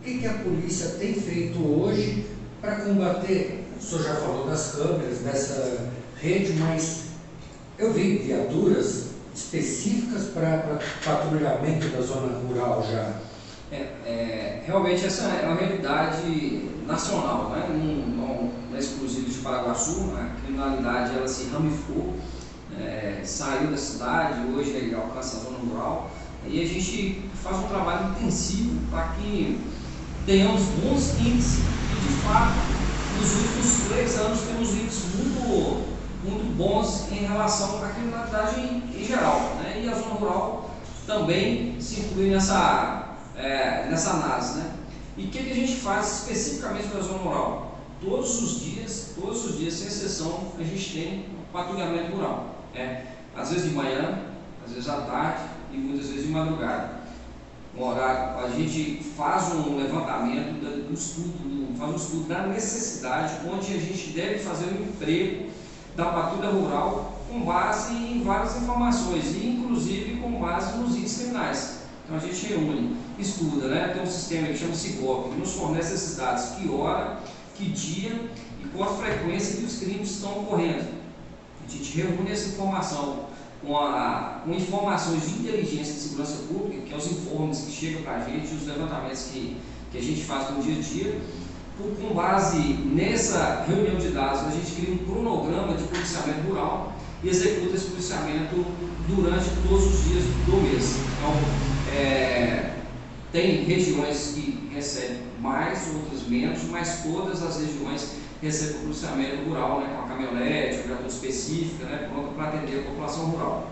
O que a polícia tem feito hoje para combater? O senhor já falou das câmeras, dessa rede, mas eu vi viaturas específicas para patrulhamento da zona rural já. Realmente essa é uma realidade nacional, né? Não é exclusivo de Paraguaçu. A criminalidade ela se ramificou, saiu da cidade, hoje ele alcança a zona rural, e a gente faz um trabalho intensivo para que tenhamos bons índices, e de fato nos últimos 3 anos temos índices muito bons em relação à criminalidade em geral, né? E a zona rural também se inclui nessa análise, né? E o que a gente faz especificamente na zona rural? Todos os dias, sem exceção, a gente tem patrulhamento rural. Às vezes de manhã, às vezes à tarde e muitas vezes de madrugada. No horário, a gente faz um levantamento do estudo, faz um estudo da necessidade, onde a gente deve fazer um emprego da patrulha rural com base em várias informações, e inclusive com base nos índices criminais. Então a gente reúne, estuda, né? Tem um sistema que chama SIGOP, que nos fornece esses dados, que hora, que dia e qual a frequência que os crimes estão ocorrendo. A gente reúne essa informação com informações de inteligência de segurança pública, que é os informes que chegam para a gente, os levantamentos que a gente faz no dia a dia. Com base nessa reunião de dados, a gente cria um cronograma de policiamento rural e executa esse policiamento durante todos os dias do mês. Então, tem regiões que recebem mais, outras menos, mas todas as regiões recebem o policiamento rural, né, com a caminhonete, uma viatura específica, né, pronta para atender a população rural.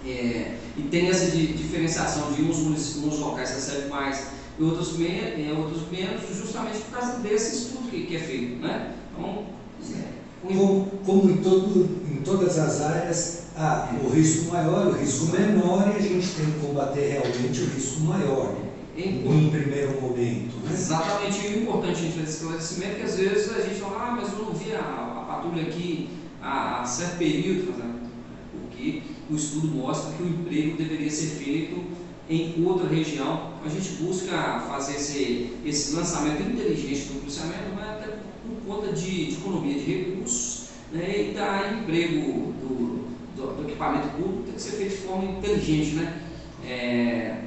E tem essa diferenciação de uns locais recebem mais e outros menos, justamente por causa desse estudo que é feito, né? Então, como em todas as áreas, há o risco maior, o risco menor, e a gente tem que combater realmente o risco maior, em primeiro momento. Né? Exatamente, e o importante a gente fazer esse esclarecimento é que às vezes a gente fala, mas eu não vi a patrulha aqui há certo período, porque o estudo mostra que o emprego deveria ser feito em outra região. A gente busca fazer esse lançamento inteligente do policiamento, mas até por conta de economia de recursos, né, e da emprego do equipamento público tem que ser feito de forma inteligente, né?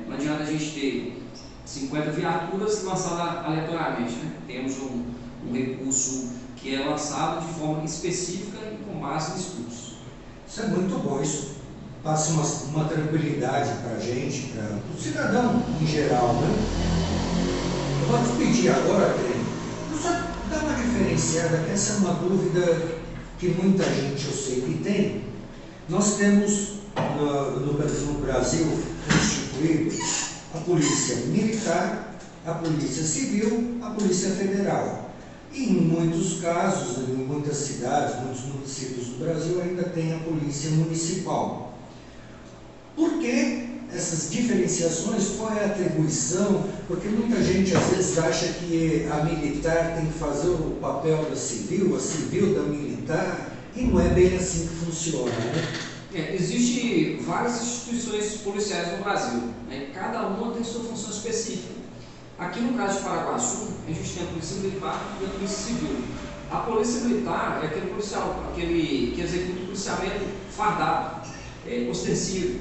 Não adianta a gente ter 50 viaturas lançadas aleatoriamente, né? Temos um recurso que é lançado de forma específica e com base em estudos. Isso é muito bom, isso passa uma tranquilidade para a gente, para o cidadão em geral, né? Eu vou te pedir agora, só dar uma diferenciada, que essa é uma dúvida que muita gente eu sei que tem. Nós temos no Brasil constituído a polícia militar, a polícia civil, a polícia federal. E em muitos casos, em muitas cidades, muitos municípios do Brasil ainda tem a polícia municipal. Por que essas diferenciações? Qual é a atribuição? Porque muita gente às vezes acha que a militar tem que fazer o papel da civil, a civil da militar, e não é bem assim que funciona, né? Existem várias instituições policiais no Brasil, né? Cada uma tem sua função específica. Aqui no caso de Paraguaçu, a gente tem a Polícia Militar e a Polícia Civil. A Polícia Militar é aquele policial, que executa o policiamento fardado, ostensivo,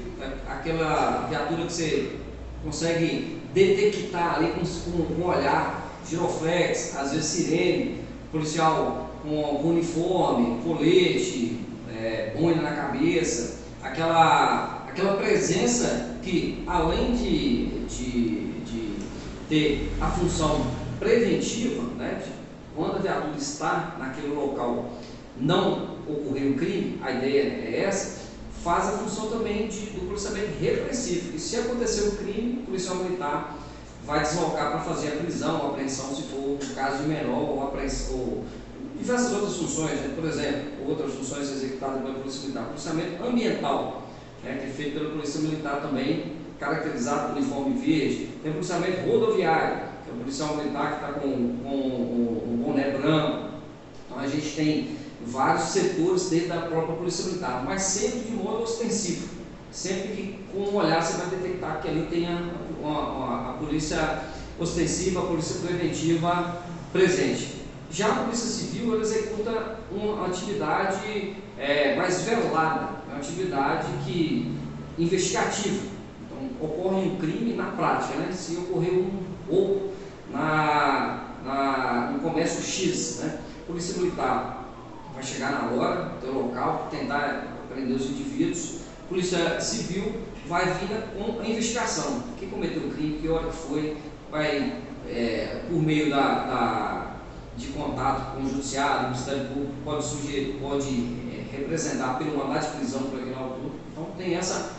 aquela viatura que você consegue detectar ali com olhar, giroflex, às vezes sirene, policial com uniforme, colete, boina na cabeça, aquela presença que, além de ter a função preventiva, né, quando a viatura está naquele local não ocorreu um crime, a ideia é essa, faz a função também do policiamento repressivo. E se acontecer um crime, o policial militar vai deslocar para fazer a prisão, a apreensão, se for um caso de menor, ou apreensão, ou diversas outras funções, né? Por exemplo, outras funções executadas pela Polícia Militar, policiamento ambiental, né, que é feito pela Polícia Militar também, caracterizado pelo uniforme verde. Tem o policiamento rodoviário, que é o policial militar que está com um boné branco. Então a gente tem vários setores dentro da própria Polícia Militar, mas sempre de modo ostensivo. Sempre que com um olhar você vai detectar que ali tem a polícia ostensiva, a polícia preventiva presente. Já a Polícia Civil ela executa uma atividade mais velada, uma atividade investigativa. Então, ocorre um crime na prática, né? Se ocorreu um roubo no comércio X, né? A Polícia Militar vai chegar na hora, até o local, tentar prender os indivíduos. A Polícia Civil vai vir com a investigação. Quem cometeu o crime, que hora que foi, vai, por meio de contato com o Judiciário, o Ministério Público, pode representar pelo mandado de prisão por aquele autor. Então tem essa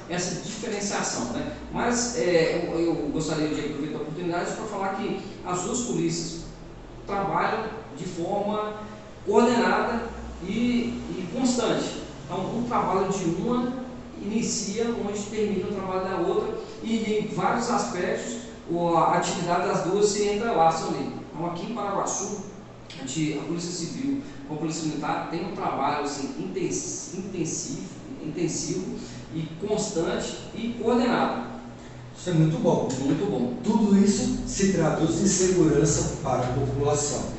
diferenciação, né? Mas eu gostaria de aproveitar a oportunidade para falar que as duas polícias trabalham de forma coordenada e constante. Então o trabalho de uma inicia onde termina o trabalho da outra e em vários aspectos a atividade das duas se entrelaçam ali. Então aqui em Paraguaçu, a Polícia Civil com a Polícia Militar tem um trabalho assim, intensivo e constante e coordenado. Isso é muito bom. Muito bom. Tudo isso se traduz em segurança para a população.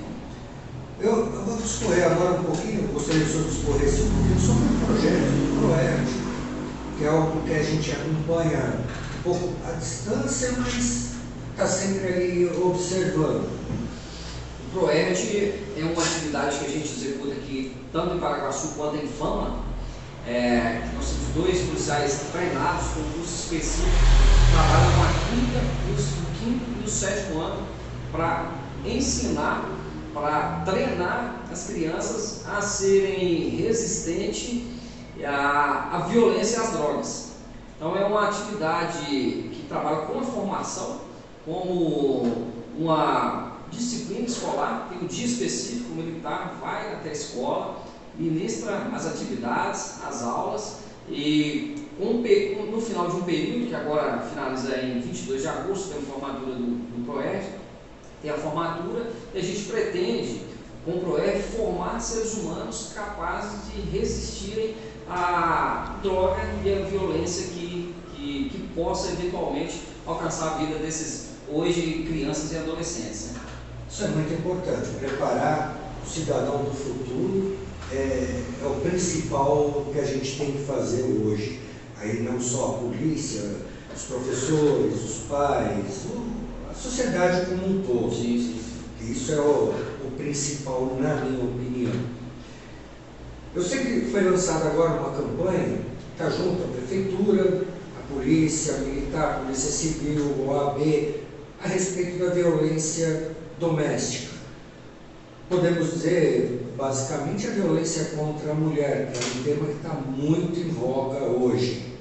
Eu vou discorrer agora um pouquinho, gostaria que o senhor discorresse um pouquinho sobre o projeto do PROERD, que é algo que a gente acompanha um pouco à distância, mas está sempre ali observando. O PROERD é uma atividade que a gente executa aqui, tanto em Paraguaçu quanto em Fama. Nós temos 2 policiais treinados com curso específico, que trabalham com a quinto e o 7º ano para ensinar, para treinar as crianças a serem resistentes à violência e às drogas. Então é uma atividade que trabalha com a formação, como uma disciplina escolar, tem um dia específico, o militar vai até a escola, ministra as atividades, as aulas, e no final de um período, que agora finaliza em 22 de agosto, tem a formatura do PROERD, tem a formatura, e a gente pretende, com o PROERD, formar seres humanos capazes de resistirem à droga e à violência que possa eventualmente alcançar a vida desses, hoje, crianças e adolescentes, né? Isso é muito importante, preparar o cidadão do futuro é o principal que a gente tem que fazer hoje. Aí não só a polícia, os professores, os pais, a sociedade como um todo. Sim. Isso é o principal, na minha opinião. Eu sei que foi lançada agora uma campanha, está junto a prefeitura, a polícia militar, a polícia civil, o OAB, a respeito da violência doméstica. Podemos dizer, basicamente, a violência contra a mulher, que é um tema que está muito em voga hoje.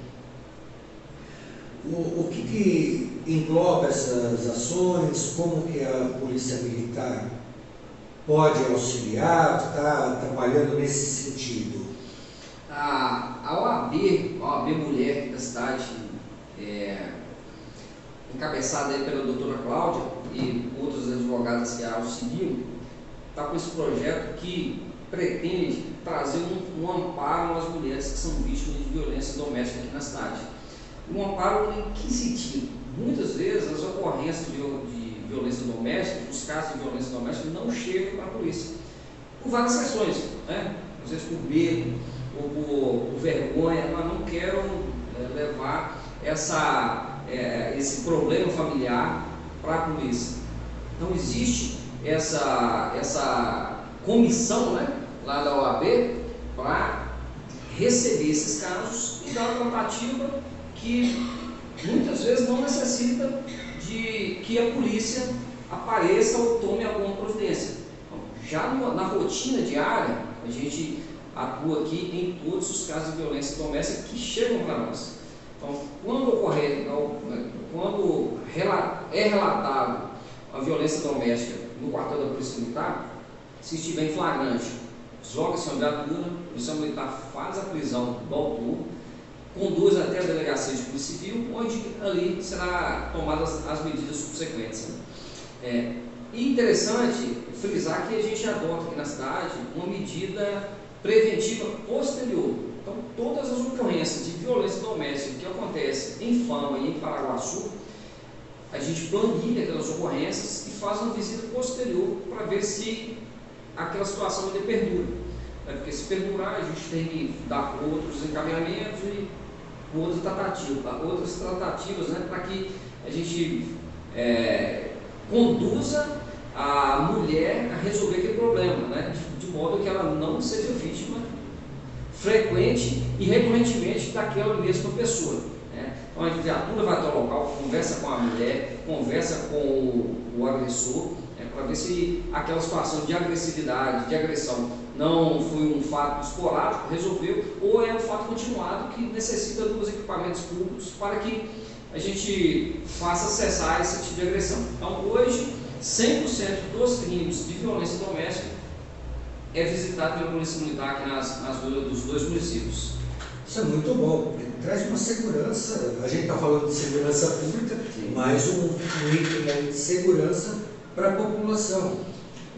O que engloba essas ações? Como que a Polícia Militar pode auxiliar, está trabalhando nesse sentido? A OAB Mulher da cidade, encabeçada aí pela doutora Cláudia e outras advogadas que a auxiliam, está com esse projeto que pretende trazer um amparo às mulheres que são vítimas de violência doméstica aqui na cidade. Um amparo em que sentido? Muitas vezes as ocorrências de violência doméstica, os casos de violência doméstica não chegam para a polícia, por várias questões, né? Às vezes por medo ou por vergonha, mas não quero levar esse problema familiar para a polícia. Então existe essa comissão, né, lá da OAB para receber esses casos e dar uma tratativa que muitas vezes não necessita de que a polícia apareça ou tome alguma providência. Então, já na rotina diária, a gente atua aqui em todos os casos de violência doméstica que chegam para nós. Então, quando é relatado a violência doméstica no quartel da Polícia Militar, se estiver em flagrante, desloca-se uma viatura, a Polícia Militar faz a prisão do autor, conduz até a delegacia de Polícia Civil, onde ali será tomadas as medidas subsequentes. E interessante frisar que a gente adota aqui na cidade uma medida preventiva posterior. Então, todas as ocorrências de violência doméstica que acontecem em Fama e em Paraguaçu, a gente planilha aquelas ocorrências e faz uma visita posterior para ver se aquela situação ainda perdura. Porque se perdurar, a gente tem que dar outros encaminhamentos e outras tratativas, né, para que a gente conduza a mulher a resolver aquele problema, né, de modo que ela não seja vítima frequente e recorrentemente daquela mesma pessoa. Né. Então a viatura vai até o local, conversa com a mulher, conversa com o agressor, para ver se aquela situação de agressividade, de agressão, não foi um fato esporádico, resolveu, ou é um fato continuado que necessita dos equipamentos públicos para que a gente faça cessar esse tipo de agressão. Então, hoje, 100% dos crimes de violência doméstica é visitado pela Polícia Militar aqui dos 2 municípios. Isso é muito bom, traz uma segurança, a gente está falando de segurança pública, sim, mas um item de segurança para a população,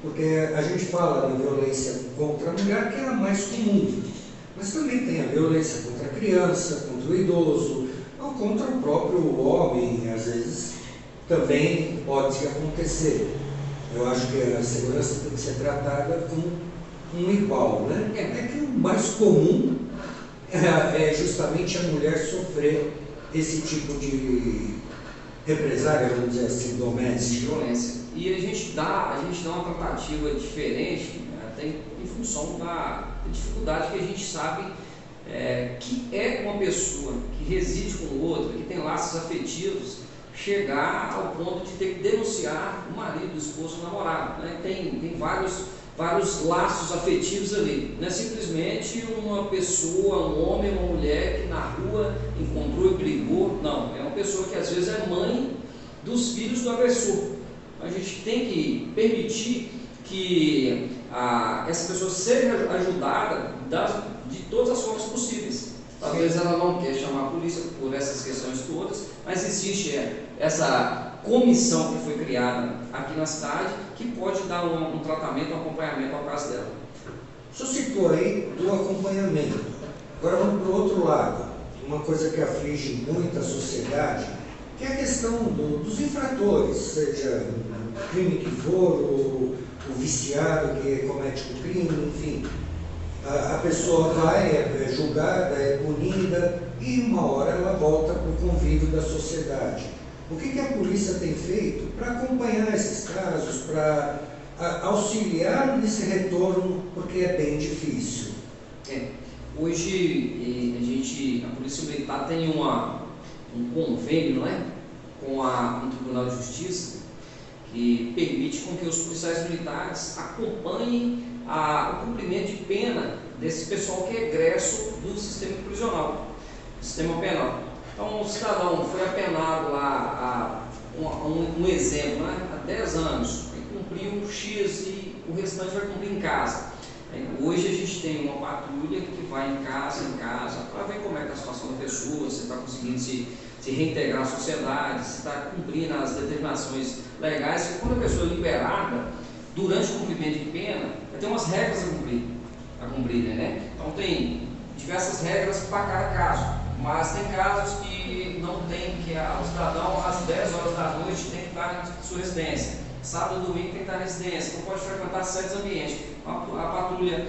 porque a gente fala da violência contra a mulher, que é a mais comum, mas também tem a violência contra a criança, contra o idoso, ou contra o próprio homem, às vezes também pode acontecer. Eu acho que a segurança tem que ser tratada como um igual, né? É que o mais comum é justamente a mulher sofrer esse tipo de represália, vamos dizer assim, doméstica. Violência. E a gente dá uma tratativa diferente, né, até em função da dificuldade que a gente sabe que é uma pessoa que reside com outra, que tem laços afetivos, chegar ao ponto de ter que denunciar o marido, o esposo, o namorado. Né? Tem vários laços afetivos ali. Não é simplesmente uma pessoa, um homem, uma mulher que na rua encontrou e brigou. Não, é uma pessoa que às vezes é mãe dos filhos do agressor. A gente tem que permitir que essa pessoa seja ajudada de todas as formas possíveis. Talvez ela não quer chamar a polícia por essas questões todas, mas existe essa comissão que foi criada aqui na cidade que pode dar um tratamento, um acompanhamento ao caso dela. O senhor citou aí do acompanhamento. Agora vamos para o outro lado. Uma coisa que aflige muito a sociedade, que é a questão dos infratores, seja o crime que for, o viciado que comete o crime, enfim. A pessoa vai, é julgada, é punida e uma hora ela volta para o convívio da sociedade. O que a polícia tem feito para acompanhar esses casos, para auxiliar nesse retorno, porque é bem difícil? Hoje a Polícia Militar tem um convênio, né, com o Tribunal de Justiça, que permite com que os policiais militares acompanhem o cumprimento de pena desse pessoal que é egresso do sistema prisional, do sistema penal. Então, o cidadão foi apenado lá, um exemplo, né, há 10 anos, ele cumpriu X e o restante vai cumprir em casa. Hoje a gente tem uma patrulha que vai em casa, para ver como é que é a situação da pessoa, se está conseguindo se reintegrar à sociedade, se está cumprindo as determinações legais. E quando a pessoa é liberada, durante o cumprimento de pena, tem umas regras a cumprir, né? Então tem diversas regras para cada caso, mas tem casos que não tem, que o cidadão às 10 horas da noite tem que estar na sua residência, sábado e domingo tem que estar na residência, não pode frequentar certos ambientes. A patrulha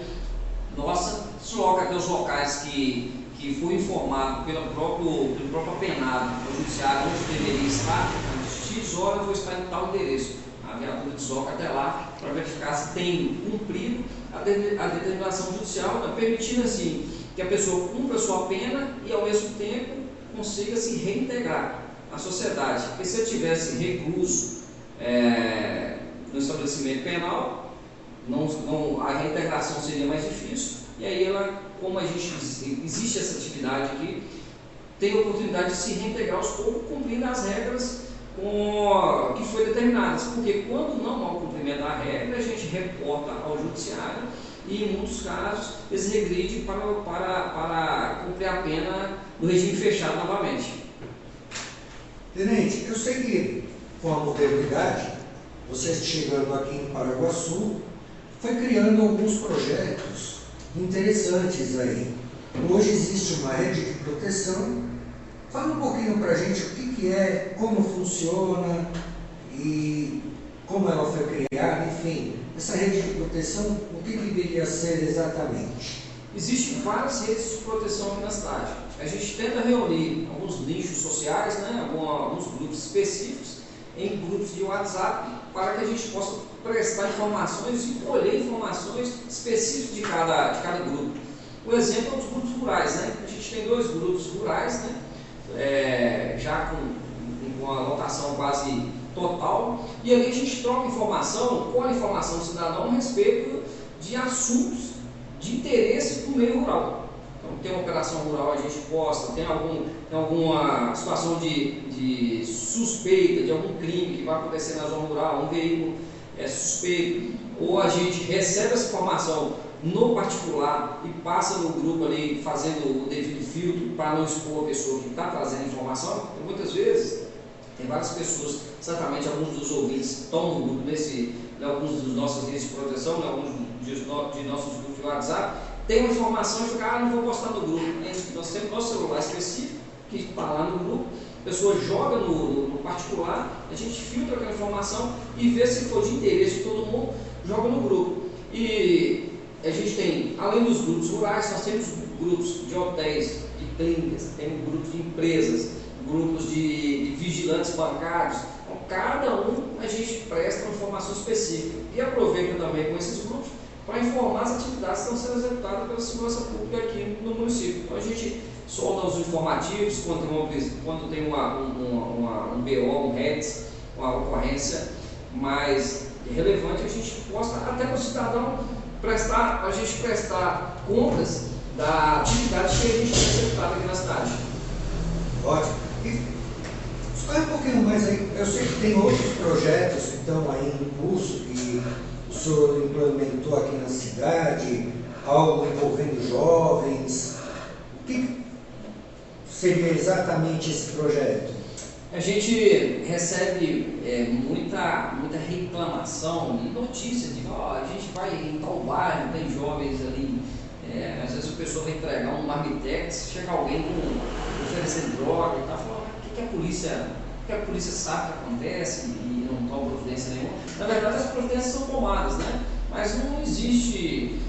nossa desloca até os locais que foi informado pelo próprio apenado, pelo judiciário, onde deveria estar, às X horas eu vou estar em tal endereço. A viatura desloca até lá para verificar se tem cumprido a determinação judicial, permitindo assim que a pessoa cumpra a sua pena e ao mesmo tempo consiga se reintegrar à sociedade. Porque se eu tivesse recluso no estabelecimento penal, a reintegração seria mais difícil, e aí como existe essa atividade aqui, tem a oportunidade de se reintegrar aos poucos, cumprindo as regras que foi determinadas, porque quando não há o cumprimento da regra, a gente reporta ao judiciário e em muitos casos eles regridem para cumprir a pena no regime fechado novamente. Tenente, eu sei que com a modernidade, vocês chegando aqui em Paraguaçu, foi criando alguns projetos interessantes aí. Hoje existe uma rede de proteção Fala um pouquinho para a gente o que é, como funciona e como ela foi criada, enfim, essa rede de proteção, o que deveria ser exatamente? Existem várias redes de proteção aqui na cidade. A gente tenta reunir alguns nichos sociais, né, alguns grupos específicos, em grupos de WhatsApp, para que a gente possa prestar informações e colher informações específicas de cada grupo. O exemplo é os grupos rurais, né? A gente tem 2 grupos rurais, né? Já com a lotação quase total, e ali a gente troca informação, colhe informação do cidadão a respeito de assuntos de interesse do meio rural. Então, tem uma operação rural, a gente posta, tem alguma situação de suspeita de algum crime que vai acontecer na zona rural, um veículo é suspeito, ou a gente recebe essa informação no particular e passa no grupo ali fazendo o devido filtro para não expor a pessoa que está trazendo informação. E muitas vezes tem várias pessoas, certamente alguns dos ouvintes estão no grupo, alguns dos nossos redes de proteção, alguns de nossos grupos de WhatsApp, tem uma informação e fica, não vou postar no grupo. Nós temos nosso celular específico que está lá no grupo, a pessoa joga no particular, a gente filtra aquela informação e vê se for de interesse de todo mundo, joga no grupo. E a gente tem, além dos grupos rurais, nós temos grupos de hotéis, de clínicas, temos grupos de empresas, grupos de vigilantes bancários. Então, cada um a gente presta uma informação específica e aproveita também com esses grupos para informar as atividades que estão sendo executadas pela segurança pública aqui no município. Então, a gente solta os informativos quando tem um BO, um RETS, uma ocorrência mais relevante, a gente posta até para o cidadão a gente prestar contas da atividade que a gente tem executado aqui na cidade. Ótimo. E escolhe um pouquinho mais aí, eu sei que tem outros projetos que estão aí em curso, que o senhor implementou aqui na cidade, algo envolvendo jovens. O que seria exatamente esse projeto? A gente recebe muita reclamação e notícia de a gente vai em tal bairro, tem jovens ali, às vezes a pessoa vai entregar um marmitex, chega alguém oferecendo droga e tal, falando o que a polícia sabe que acontece e não toma providência nenhuma. Na verdade as providências são tomadas, né? Mas não existe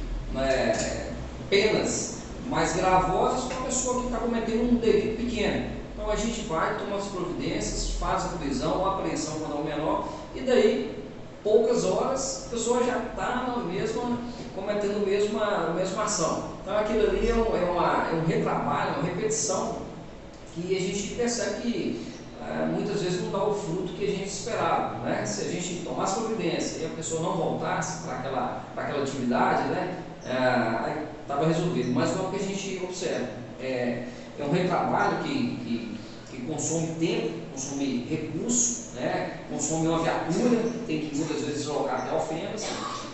penas mais gravosas para a pessoa que está cometendo um delito pequeno. Então a gente vai, toma as providências, faz a prisão ou apreensão quando é o menor, e daí, poucas horas, a pessoa já está cometendo a mesma ação. Então aquilo ali é um retrabalho, uma repetição, que a gente percebe que muitas vezes não dá o fruto que a gente esperava, né? Se a gente tomasse providência e a pessoa não voltasse para aquela atividade, né? Aí estava resolvido. Mas não é o que a gente observa. É um retrabalho que consome tempo, consome recurso, né? Consome uma viatura, tem que muitas vezes deslocar até ofensas.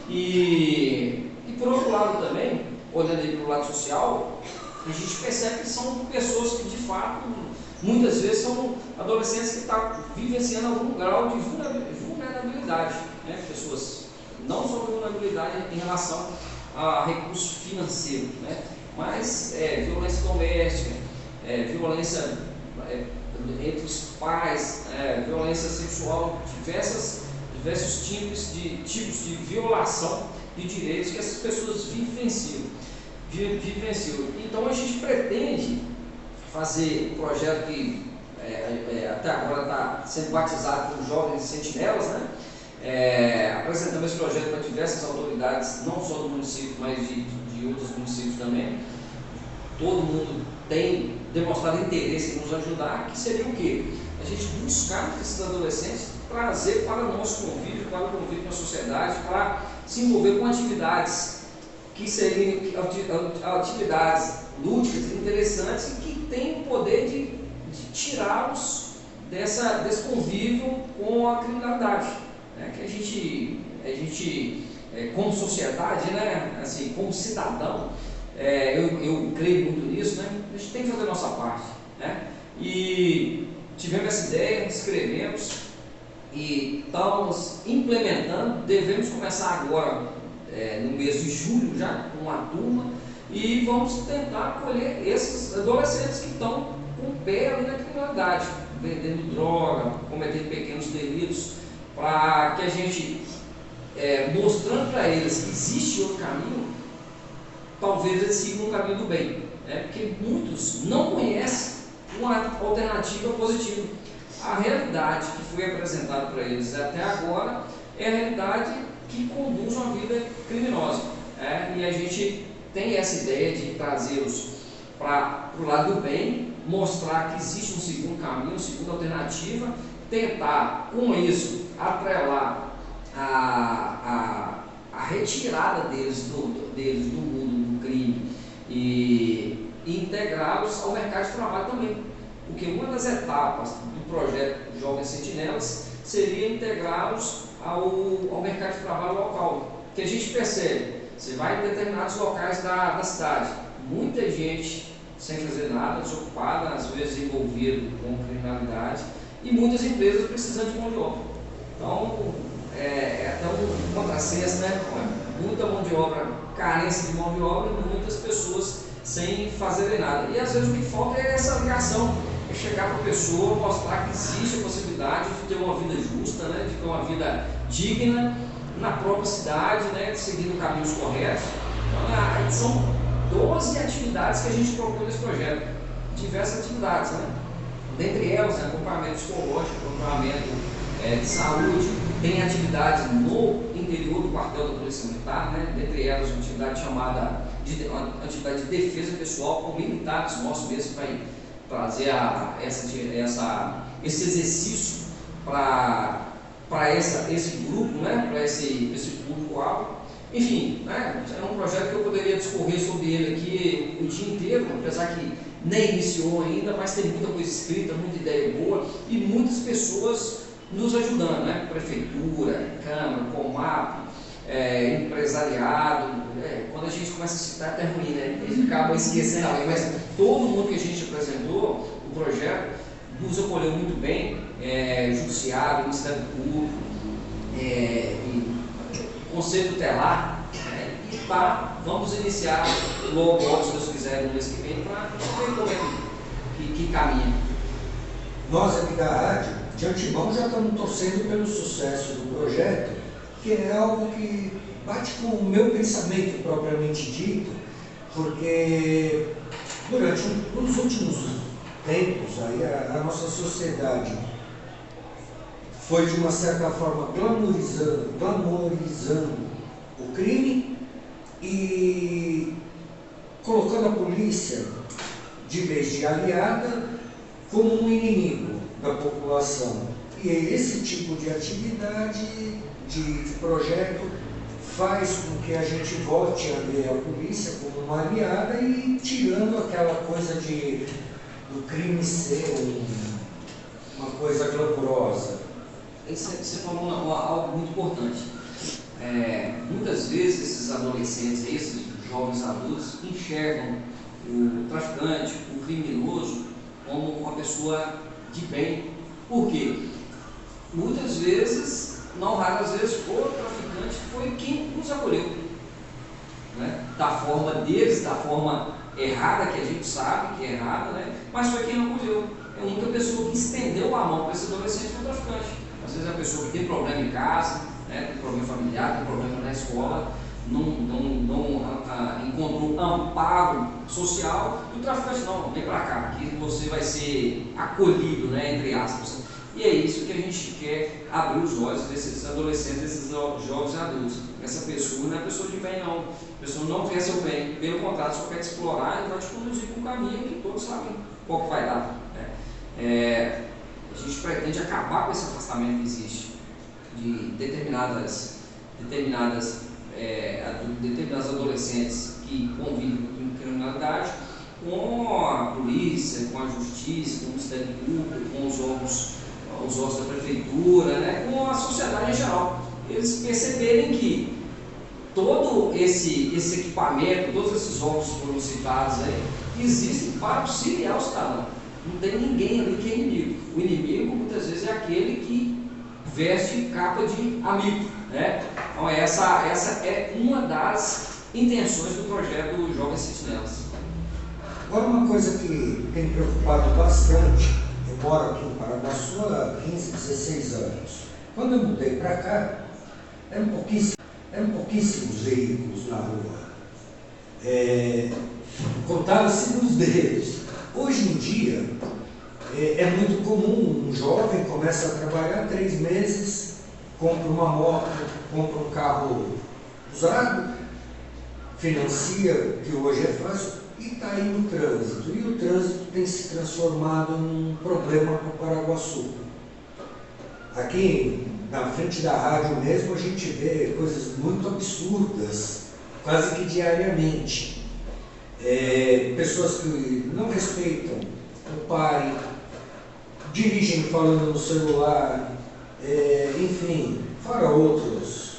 E por outro lado também, olhando aí para o lado social, a gente percebe que são pessoas que de fato, muitas vezes são adolescentes que estão vivenciando algum grau de vulnerabilidade, né? Pessoas não só vulnerabilidade em relação a recurso financeiro, né? Mas violência doméstica, violência entre os pais, violência sexual, diversos tipos de violação de direitos que essas pessoas vivenciam. Então a gente pretende fazer um projeto que até agora está sendo batizado por Jovens Sentinelas, né? Apresentamos esse projeto para diversas autoridades, não só do município, mas de outros municípios também. Todo mundo tem demonstrado interesse em nos ajudar, que seria o quê? A gente buscar esses adolescentes, trazer para o nosso convívio, para o convívio com a sociedade, para se envolver com atividades que seriam atividades lúdicas, interessantes e que têm o poder de tirá-los desse convívio com a criminalidade, né? Que a gente como sociedade, né? Assim, como cidadão, eu creio muito nisso, né? A gente tem que fazer a nossa parte, né? E tivemos essa ideia, escrevemos e estamos implementando. Devemos começar agora no mês de julho já com uma turma e vamos tentar acolher esses adolescentes que estão com o pé ali na criminalidade, vendendo droga, cometendo pequenos delitos, para que a gente, mostrando para eles que existe outro caminho, talvez eles sigam o caminho do bem, né? Porque muitos não conhecem uma alternativa positiva. A realidade que foi apresentada para eles até agora é a realidade que conduz uma vida criminosa, e a gente tem essa ideia de trazê-los para o lado do bem, mostrar que existe um segundo caminho, uma segunda alternativa, tentar com isso atrelar a retirada deles do mundo do crime e integrá-los ao mercado de trabalho também, porque uma das etapas do projeto Jovens Sentinelas seria integrá-los ao mercado de trabalho local, que a gente percebe, você vai em determinados locais da cidade, muita gente sem fazer nada, desocupada, às vezes envolvido com criminalidade, e muitas empresas precisando de mão de obra. Então, é até um contrassenso, né? Muita mão de obra, carência de mão de obra, e muitas pessoas sem fazerem nada. E às vezes o que falta é essa ligação, é chegar para a pessoa, mostrar que existe a possibilidade de ter uma vida justa, né? De ter uma vida digna na própria cidade, né? Seguindo caminhos corretos. Então, são 12 atividades que a gente propõe nesse projeto, diversas atividades, né? Dentre elas, acompanhamento psicológico, acompanhamento de saúde, tem atividades no interior do quartel da Polícia Militar, né? Dentre elas, uma atividade chamada uma atividade de defesa pessoal, com militares nossos mesmo, para trazer esse exercício para esse grupo, né? Para esse público-alvo. Enfim, né? É um projeto que eu poderia discorrer sobre ele aqui o dia inteiro, apesar que nem iniciou ainda, mas tem muita coisa escrita, muita ideia boa e muitas pessoas nos ajudando, né? Prefeitura, Câmara, Comap, empresariado. Quando a gente começa a citar é até ruim, né? A gente acaba esquecendo alguém, mas todo mundo que a gente apresentou o projeto nos acolheu muito bem, Judiciário, Ministério Público, Conselho Tutelar, e vamos iniciar logo, se Deus quiser, no mês que vem, para ver como é que caminha. Nós aqui da rádio, de antemão, já estamos torcendo pelo sucesso do projeto, que é algo que bate com o meu pensamento propriamente dito, porque durante os últimos tempos, aí, a nossa sociedade foi de uma certa forma glamorizando o crime e colocando a polícia, de vez de aliada, como um inimigo da população. E esse tipo de atividade, de projeto, faz com que a gente volte a ver a polícia como uma aliada e tirando aquela coisa do crime ser uma coisa glamurosa. Você falou algo muito importante. Muitas vezes esses adolescentes, esses jovens adultos, enxergam o traficante, o criminoso, como uma pessoa de bem. Por quê? Muitas vezes, não raras vezes, o traficante foi quem nos acolheu, né? Da forma deles, da forma errada, que a gente sabe que é errada, né? Mas foi quem nos acolheu. É a única pessoa que estendeu a mão para esse adolescente foi o traficante. Às vezes a pessoa que tem problema em casa, né? Tem problema familiar, tem problema na escola, não encontrou amparo social, e o traficante não, vem para cá, que você vai ser acolhido, né, entre aspas. E é isso que a gente quer abrir os olhos desses adolescentes, desses jovens adultos. Essa pessoa não é pessoa de bem, não. A pessoa não quer seu bem, pelo contrário, só quer te explorar e vai te conduzir para um caminho que todos sabem qual que vai dar, né? A gente pretende acabar com esse afastamento que existe de determinadas adolescentes que convivem com criminalidade, com a polícia, com a justiça, com o Ministério Público, com os órgãos da prefeitura, né, com a sociedade em geral. Eles perceberem que todo esse equipamento, todos esses órgãos que foram citados aí, existem para auxiliar o cidadão. Não tem ninguém ali que é inimigo. O inimigo, muitas vezes, é aquele que veste capa de amigo, né? Então, essa é uma das intenções do projeto Jovens Sentinelas. Agora, uma coisa que tem me preocupado bastante, eu moro aqui em Paraguaçu há 15, 16 anos. Quando eu mudei para cá, eram pouquíssimos veículos na rua. Contava-se nos dedos. Hoje em dia, é muito comum um jovem começa a trabalhar 3 meses, compra uma moto, compra um carro usado, financia, que hoje é fácil, e está aí no trânsito. E o trânsito tem se transformado num problema para o Paraguaçu. Aqui na frente da rádio mesmo a gente vê coisas muito absurdas, quase que diariamente. Pessoas que não respeitam o pai, dirigem falando no celular, enfim, fora outras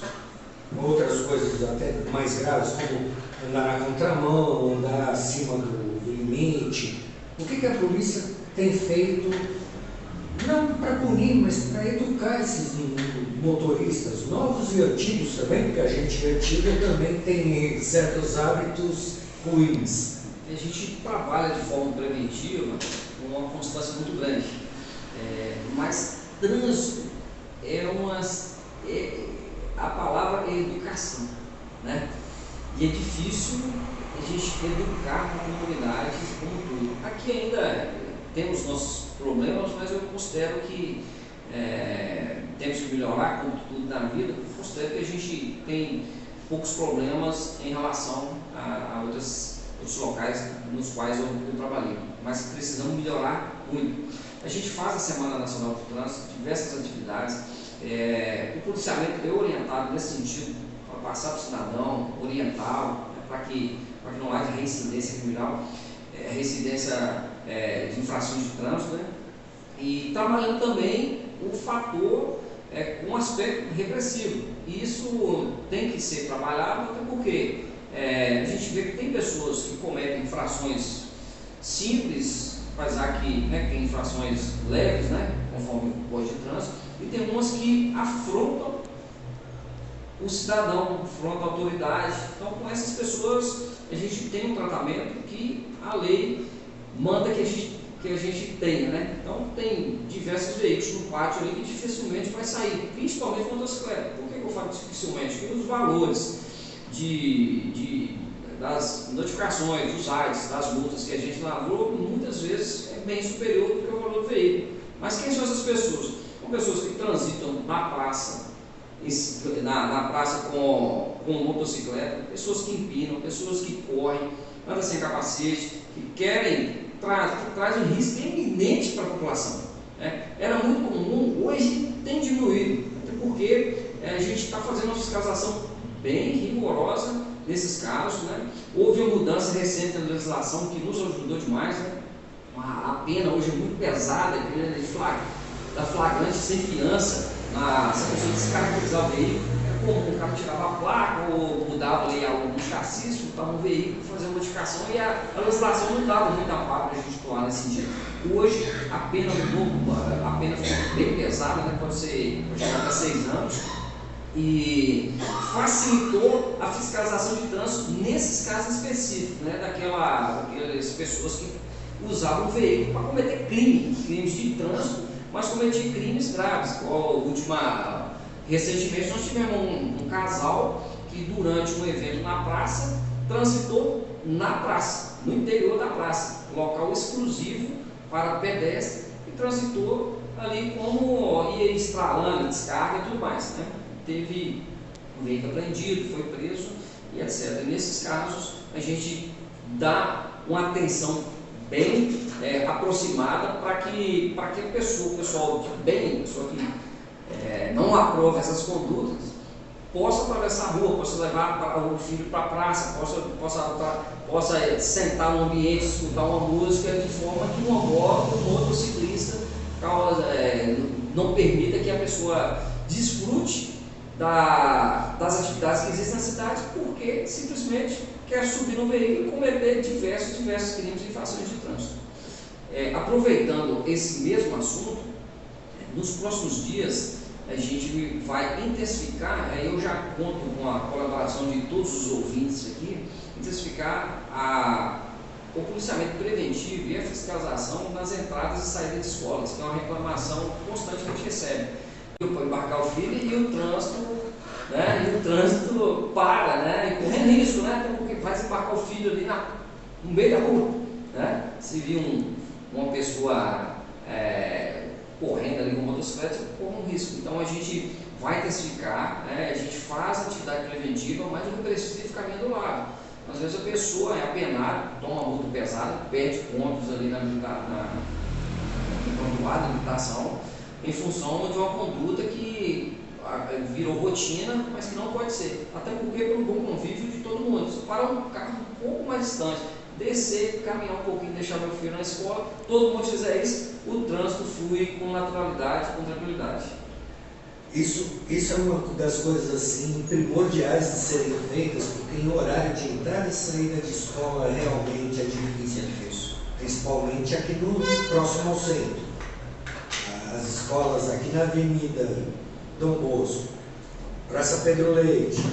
coisas até mais graves, como andar na contramão, andar acima do limite. O que a polícia tem feito, não para punir, mas para educar esses motoristas, novos e antigos também, porque a gente antiga também tem certos hábitos ruins. A gente trabalha de forma preventiva com uma constância muito grande, mas trânsito a palavra é educação, né? E é difícil a gente educar a comunidade como tudo. Aqui ainda temos nossos problemas, mas eu considero que temos que melhorar, como tudo na vida. Eu considero que a gente tem poucos problemas em relação a outros locais nos quais eu trabalhei, mas precisamos melhorar muito. A gente faz a Semana Nacional do Trânsito, diversas atividades. O policiamento é orientado nesse sentido, para passar para o cidadão, orientá-lo, para que não haja reincidência criminal, reincidência de infrações de trânsito, né? E trabalhando também o fator com um aspecto repressivo. E isso tem que ser trabalhado, até porque a gente vê que tem pessoas que cometem infrações simples, apesar que tem infrações leves, né, conforme o Código de Trânsito, e tem umas que afrontam o cidadão, afrontam a autoridade. Então, com essas pessoas, a gente tem um tratamento que a lei manda que a gente tenha, né? Então, tem diversos veículos no pátio ali que dificilmente vai sair, principalmente motocicleta. Por que eu falo dificilmente? Porque os valores das notificações, dos sites, das multas que a gente lavrou, muitas vezes é bem superior do que o valor do veículo. Mas quem são essas pessoas? São pessoas que transitam na praça, na praça com motocicleta, pessoas que empinam, pessoas que correm, andam sem capacete, que traz um risco iminente para a população. Era muito comum, hoje tem diminuído, até porque a gente está fazendo uma fiscalização bem rigorosa nesses casos, né? Houve uma mudança recente na legislação que nos ajudou demais, né? A pena hoje é muito pesada, a pena da flagrante sem fiança, se a pessoa descaracterizar o veículo. É comum o cara tirava a placa ou mudava ali algum chassi, botava um veículo, fazer uma modificação, e a legislação não dava muita pá para a gente atuar nesse sentido. Hoje a pena mudou, a pena ficou bem pesada, né? Pode chegar até 6 anos. E facilitou a fiscalização de trânsito nesses casos específicos, né, daquelas pessoas que usavam o veículo para cometer crimes de trânsito, mas cometer crimes graves. Recentemente nós tivemos um casal que durante um evento na praça transitou na praça, no interior da praça, local exclusivo para pedestre, e transitou ali como ia estralando, descarga e tudo mais, né? Teve um veículo apreendido, foi preso e etc. E nesses casos a gente dá uma atenção bem aproximada para que a pessoa que não aprova essas condutas possa atravessar a rua, possa levar o filho para a praça, possa sentar no ambiente, escutar uma música, de forma que uma moto, um motociclista não permita que a pessoa desfrute das atividades que existem na cidade, porque simplesmente quer subir no veículo e cometer diversos crimes e infrações de trânsito. Aproveitando esse mesmo assunto, nos próximos dias a gente vai intensificar, eu já conto com a colaboração de todos os ouvintes aqui, intensificar o policiamento preventivo e a fiscalização nas entradas e saídas de escolas, que é uma reclamação constante que a gente recebe. Para embarcar o filho e o trânsito, né? E o trânsito para, né? E correndo risco, né? Porque vai embarcar o filho ali no meio da rua, né? Se vir uma pessoa correndo ali com motocicleta, corre um risco. Então a gente vai intensificar, né? A gente faz atividade preventiva, mas o repressivo fica vindo do lado. Às vezes a pessoa é apenada, toma uma multa pesada, perde pontos ali na limitação, em função de uma conduta que virou rotina, mas que não pode ser. Até porque é um bom convívio de todo mundo. Se parar um carro um pouco mais distante, descer, caminhar um pouquinho, deixar meu filho na escola, todo mundo fizer isso, o trânsito flui com naturalidade, com tranquilidade. Isso é uma das coisas assim primordiais de serem feitas, porque em horário de entrada e saída de escola realmente é difícil, principalmente aqui no próximo ao centro. As escolas aqui na Avenida Dom Bosco, Praça Pedro Leite,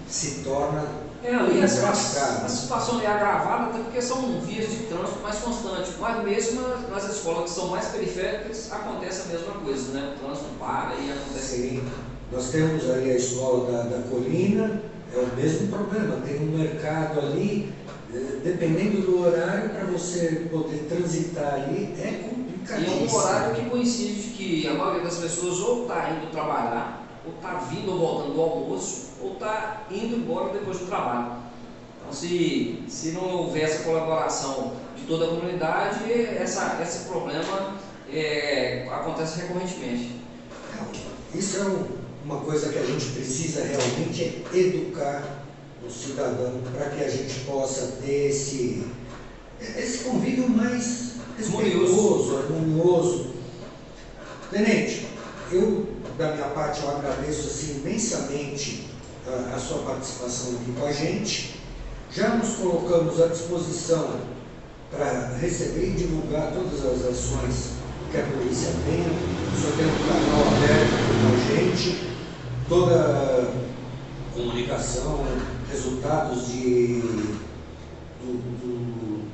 se torna Ali a situação é agravada, até porque são vias de trânsito mais constantes, mas mesmo nas escolas que são mais periféricas acontece a mesma coisa, né? O trânsito para e acontece. Sim. Nós temos ali a escola da Colina, é o mesmo problema, tem um mercado ali, dependendo do horário, para você poder transitar ali, é complicadíssimo. E é um horário que coincide que a maioria das pessoas ou está indo trabalhar, ou está vindo ou voltando do almoço, ou está indo embora depois do trabalho. Então, se não houver essa colaboração de toda a comunidade, esse problema acontece recorrentemente. Isso é uma coisa que a gente precisa realmente educar o cidadão para que a gente possa ter esse convívio mais respeitoso, harmonioso. Tenente, da minha parte, eu agradeço assim, imensamente a sua participação aqui com a gente. Já nos colocamos à disposição para receber e divulgar todas as ações que a polícia tem. O senhor tem um canal aberto com a gente, toda a comunicação, resultados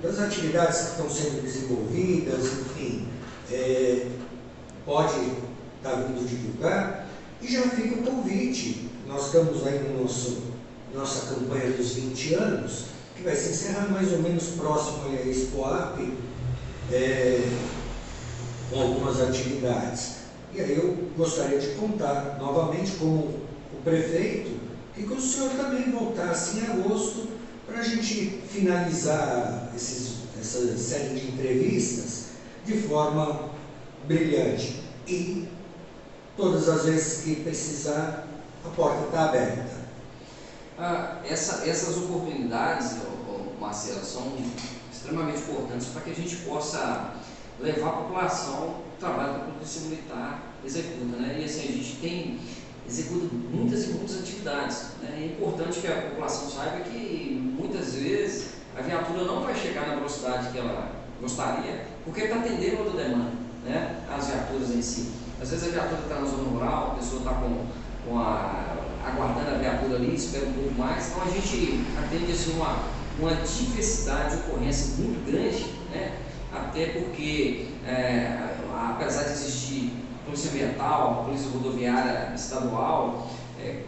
das atividades que estão sendo desenvolvidas, enfim, pode estar vindo divulgar. E já fica o convite. Nós estamos aí no nossa campanha dos 20 anos, que vai se encerrar mais ou menos próximo à Expoap, com algumas atividades. E aí eu gostaria de contar novamente com o prefeito e que o senhor também voltasse em agosto para a gente finalizar essa série de entrevistas de forma brilhante. E todas as vezes que precisar, a porta está aberta. Essas oportunidades, Marcelo, são extremamente importantes para que a gente possa levar a população o trabalho que a Polícia Militar executa, né? E assim, a gente executa muitas e muitas atividades, né? É importante que a população saiba que muitas vezes a viatura não vai chegar na velocidade que ela gostaria, porque está atendendo outra demanda, né? As viaturas em si. Às vezes a viatura está na zona rural, a pessoa está aguardando a viatura ali, espera um pouco mais, então a gente atende assim, uma diversidade de ocorrência muito grande, né? Até porque, apesar de existir polícia ambiental, polícia rodoviária estadual,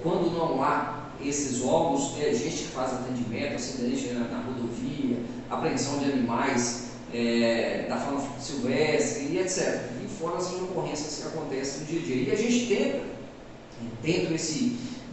quando não há esses órgãos, é a gente que faz atendimento, acidente na rodovia, apreensão de animais da fauna silvestre e etc. E fora as ocorrências que acontecem no dia a dia. E a gente tenta,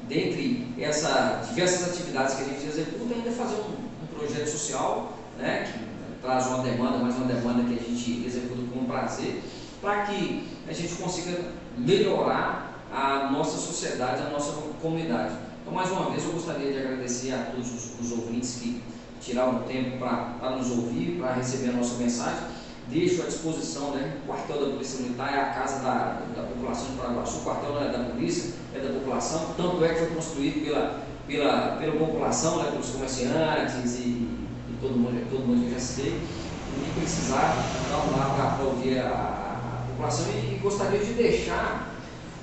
dentre essas diversas atividades que a gente executa, ainda fazer um projeto social, né, que traz uma demanda, mais uma demanda que a gente executa com prazer, para que a gente consiga melhorar a nossa sociedade, a nossa comunidade. Então, mais uma vez, eu gostaria de agradecer a todos os ouvintes que tiraram o tempo para nos ouvir, para receber a nossa mensagem. Deixo à disposição, né, o quartel da Polícia Militar é a casa da população de Paraguaçu, o quartel não é da polícia, é da população, tanto é que foi construído pela população, né, pelos comerciantes e todo mundo que eu já citei. E precisar, vamos lá para ouvir a população. E gostaria de deixar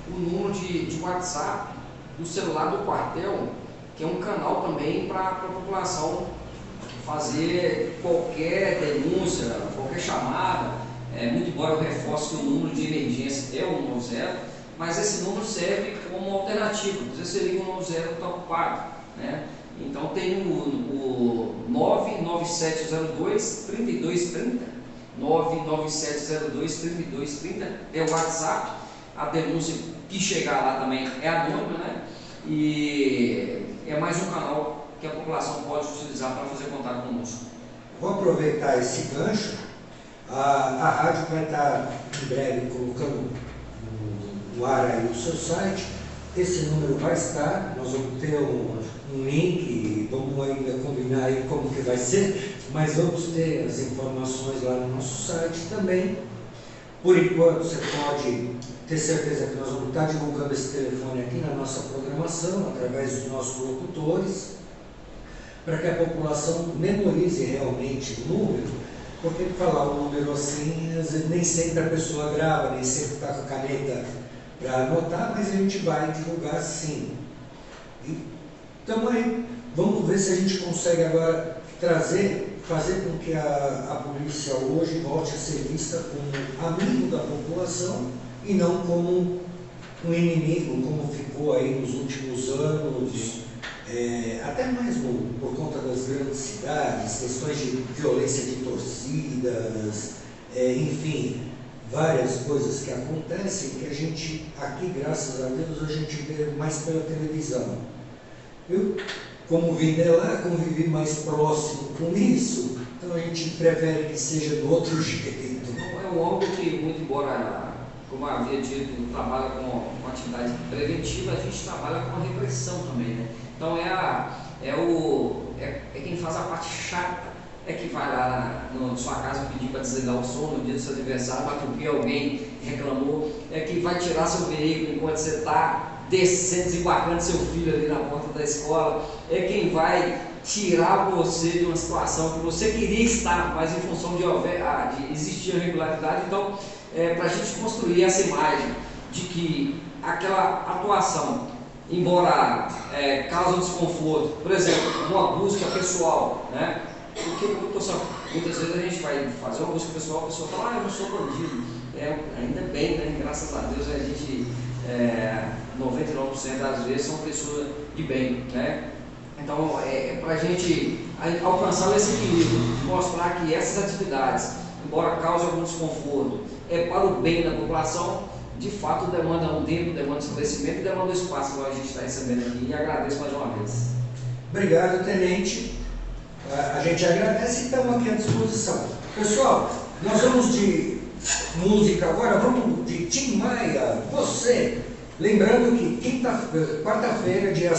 o número de WhatsApp do celular do quartel, que é um canal também para a população fazer qualquer denúncia, qualquer chamada, muito embora eu reforce que o número de emergência é o 190, mas esse número serve como alternativa. Às vezes você liga o 190 que está ocupado, né? Então tem o 99702-3230, 99702-3230 é o WhatsApp. A denúncia que chegar lá também é anônima, né? E é mais um canal que a população pode utilizar para fazer contato conosco. Vou aproveitar esse gancho. A rádio vai estar em breve colocando no ar aí o seu site. Esse número vai estar, nós vamos ter um link, vamos ainda combinar aí como que vai ser, mas vamos ter as informações lá no nosso site também. Por enquanto, você pode ter certeza que nós vamos estar divulgando esse telefone aqui na nossa programação, através dos nossos locutores, para que a população memorize realmente o número, porque falar o número assim, nem sempre a pessoa grava, nem sempre está com a caneta para anotar, mas a gente vai divulgar sim. Então aí, vamos ver se a gente consegue agora fazer com que a polícia hoje volte a ser vista como amigo da população e não como um inimigo, como ficou aí nos últimos anos, até mesmo por conta das grandes cidades, questões de violência de torcidas, enfim, várias coisas que acontecem que a gente, aqui, graças a Deus, a gente vê mais pela televisão. Eu, como vim de lá, convivi mais próximo com isso, então a gente prefere que seja do outro jeito. É um órgão que, muito embora, como havia dito, trabalha com atividade preventiva, a gente trabalha com a repressão também, né? Então é quem faz a parte chata, é que vai lá na sua casa pedir para desligar o som no dia do seu aniversário, para porque alguém reclamou, é que vai tirar seu veículo enquanto você está descendo, desembarcando seu filho ali na porta da escola, é quem vai tirar você de uma situação que você queria estar, mas em função de existir irregularidade. Então, para a gente construir essa imagem de que aquela atuação, embora cause um desconforto, por exemplo, uma busca pessoal, né? Porque muitas vezes a gente vai fazer uma busca pessoal, a pessoa fala, eu não sou bandido. Ainda bem, né? Graças a Deus a gente, 99% das vezes são pessoas de bem, né? Então, para a gente alcançar esse equilíbrio, mostrar que essas atividades, embora cause algum desconforto, é para o bem da população, de fato demanda um tempo, demanda esclarecimento e demanda um espaço que a gente está recebendo aqui, e agradeço mais uma vez. Obrigado, tenente. A gente agradece e estamos aqui à disposição. Pessoal, nós vamos de música agora, vamos de Tim Maia, Você. Lembrando que quarta-feira, dia